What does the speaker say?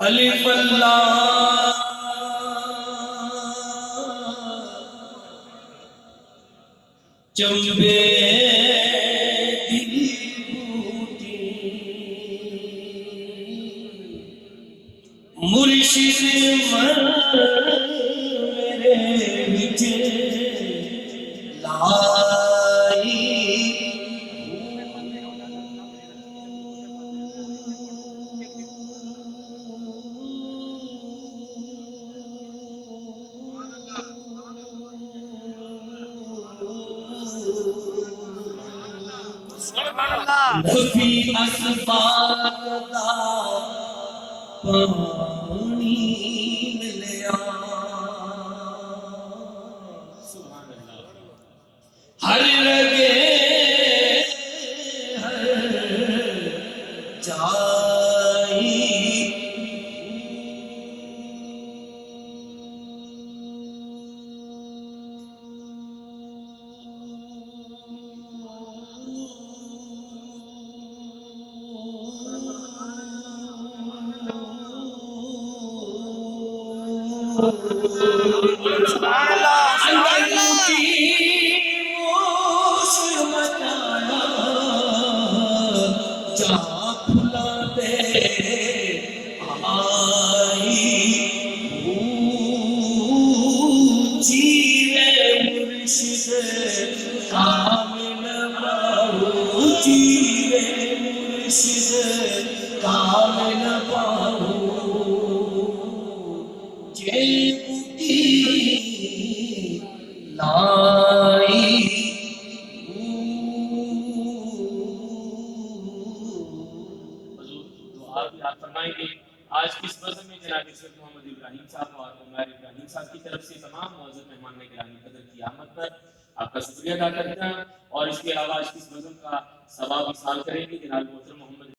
الف اللہ چمبے دی بوٹی مرشد من میرے وچ لائی نفی اسباب دا پانی ملیا ہر لگے ہر جائی آج کی اس بزم میں جناب حضرت محمد ابراہیم صاحب اور عمر ابراہیم صاحب کی طرف سے تمام معزز مہمان نے گرامی قدر کی آمد پر آپ کا شکریہ ادا کرتے ہیں اور اس کے علاوہ آج کی اس بزم کا ثواب حاصل کریں گے جناب محترم